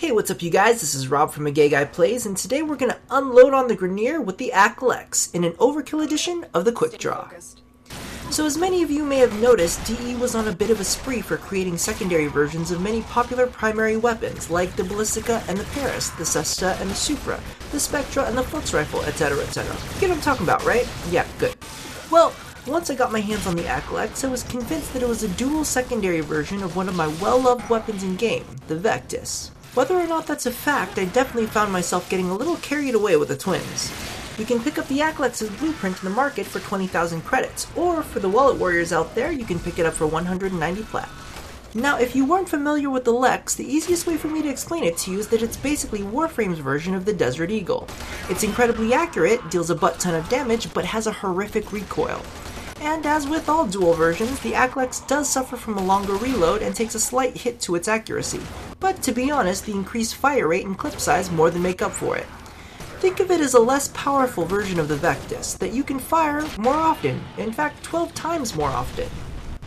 Hey, what's up you guys? This is Rob from A Gay Guy Plays, and today we're going to unload on the Grineer with the Aklex in an Overkill edition of the Quickdraw. So as many of you may have noticed, DE was on a bit of a spree for creating secondary versions of many popular primary weapons, like the Ballistica and the Paris, the Cesta and the Supra, the Spectra and the Flux Rifle, etc, etc. Get what I'm talking about, right? Yeah, good. Well, once I got my hands on the Aklex, I was convinced that it was a dual secondary version of one of my well-loved weapons in game, the Vectis. Whether or not that's a fact, I definitely found myself getting a little carried away with the twins. You can pick up the Aklex's blueprint in the market for 20,000 credits, or for the wallet warriors out there, you can pick it up for 190 plat. Now, if you weren't familiar with the Lex, the easiest way for me to explain it to you is that it's basically Warframe's version of the Desert Eagle. It's incredibly accurate, deals a butt ton of damage, but has a horrific recoil. And as with all dual versions, the Aklex does suffer from a longer reload and takes a slight hit to its accuracy. But to be honest, the increased fire rate and clip size more than make up for it. Think of it as a less powerful version of the Vectis, that you can fire more often, in fact 12 times more often.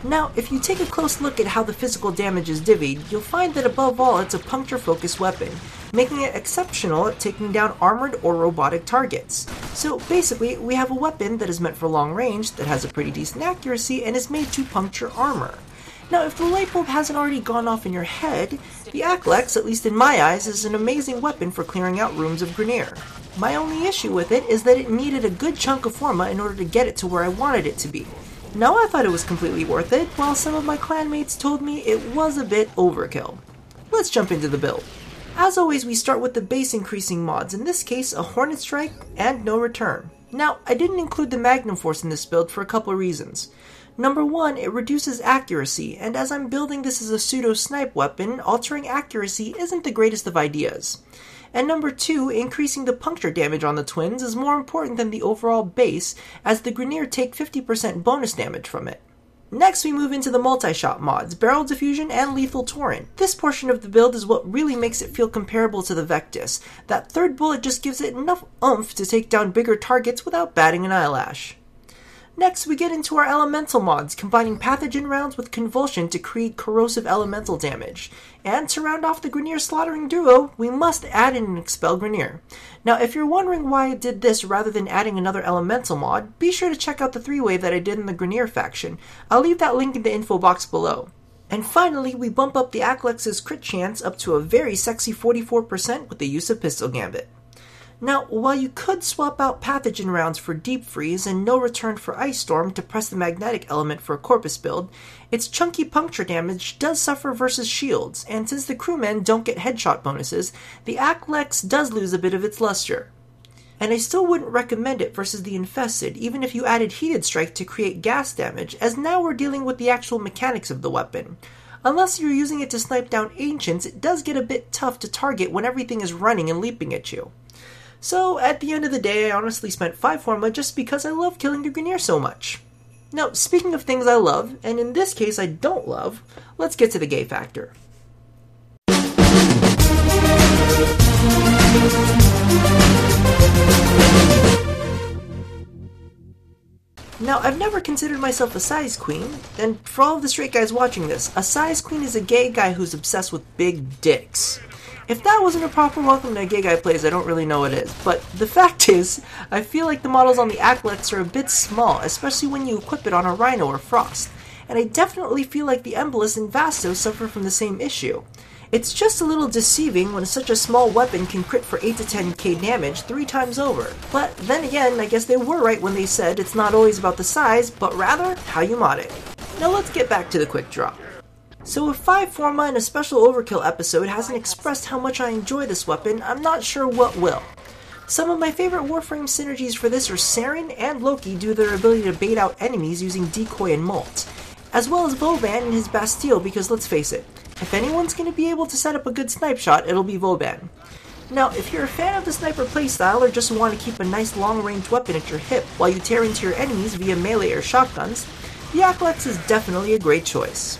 Now, if you take a close look at how the physical damage is divvied, you'll find that above all it's a puncture-focused weapon, making it exceptional at taking down armored or robotic targets. So basically, we have a weapon that is meant for long range, that has a pretty decent accuracy, and is made to puncture armor. Now, if the light bulb hasn't already gone off in your head, the Aklex, at least in my eyes, is an amazing weapon for clearing out rooms of Grineer. My only issue with it is that it needed a good chunk of Forma in order to get it to where I wanted it to be. Now, I thought it was completely worth it, while some of my clanmates told me it was a bit overkill. Let's jump into the build. As always, we start with the base increasing mods, in this case a Hornet Strike and No Return. Now, I didn't include the Magnum Force in this build for a couple of reasons. Number one, it reduces accuracy, and as I'm building this as a pseudo-snipe weapon, altering accuracy isn't the greatest of ideas. And number two, increasing the puncture damage on the twins is more important than the overall base, as the Grineer take 50% bonus damage from it. Next, we move into the multi-shot mods, Barrel Diffusion and Lethal Torrent. This portion of the build is what really makes it feel comparable to the Vectis. That third bullet just gives it enough oomph to take down bigger targets without batting an eyelash. Next, we get into our elemental mods, combining pathogen rounds with convulsion to create corrosive elemental damage. And to round off the Grineer slaughtering duo, we must add in an expel Grineer. Now, if you're wondering why I did this rather than adding another elemental mod, be sure to check out the three-way that I did in the Grineer faction. I'll leave that link in the info box below. And finally, we bump up the Aklex's crit chance up to a very sexy 44% with the use of Pistol Gambit. Now, while you could swap out pathogen rounds for Deep Freeze and No Return for Ice Storm to press the magnetic element for a Corpus build, its chunky puncture damage does suffer versus shields, and since the crewmen don't get headshot bonuses, the Aklex does lose a bit of its luster. And I still wouldn't recommend it versus the Infested, even if you added Heated Strike to create gas damage, as now we're dealing with the actual mechanics of the weapon. Unless you're using it to snipe down Ancients, it does get a bit tough to target when everything is running and leaping at you. So, at the end of the day, I honestly spent 5 Forma just because I love killing the Grineer so much. Now, speaking of things I love, and in this case I don't love, let's get to the gay factor. Now, I've never considered myself a size queen, and for all of the straight guys watching this, a size queen is a gay guy who's obsessed with big dicks. If that wasn't a proper welcome to A Gay Guy Plays, I don't really know what is. But the fact is, I feel like the models on the Aklex are a bit small, especially when you equip it on a Rhino or Frost. And I definitely feel like the Embolus and Vasto suffer from the same issue. It's just a little deceiving when such a small weapon can crit for 8 to 10k damage 3 times over. But then again, I guess they were right when they said it's not always about the size, but rather how you mod it. Now let's get back to the quick draw. So if 5 Forma and a special Overkill episode hasn't expressed how much I enjoy this weapon, I'm not sure what will. Some of my favorite Warframe synergies for this are Saren and Loki due to their ability to bait out enemies using Decoy and Molt, as well as Vauban and his Bastille because let's face it, if anyone's going to be able to set up a good snipe shot, it'll be Vauban. Now, if you're a fan of the sniper playstyle or just want to keep a nice long-range weapon at your hip while you tear into your enemies via melee or shotguns, the Aklex is definitely a great choice.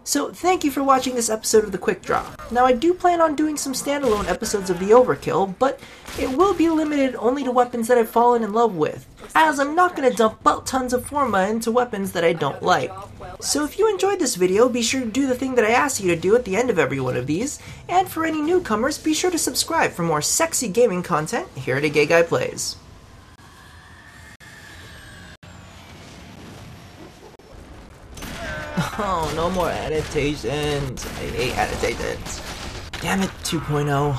So thank you for watching this episode of the Quickdraw. Now I do plan on doing some standalone episodes of the Overkill, but it will be limited only to weapons that I've fallen in love with, as I'm not going to dump butt tons of Forma into weapons that I don't like. So if you enjoyed this video, be sure to do the thing that I asked you to do at the end of every one of these, and for any newcomers, be sure to subscribe for more sexy gaming content here at A Gay Guy Plays. Oh, no more annotations. I hate annotations. Damn it, 2.0.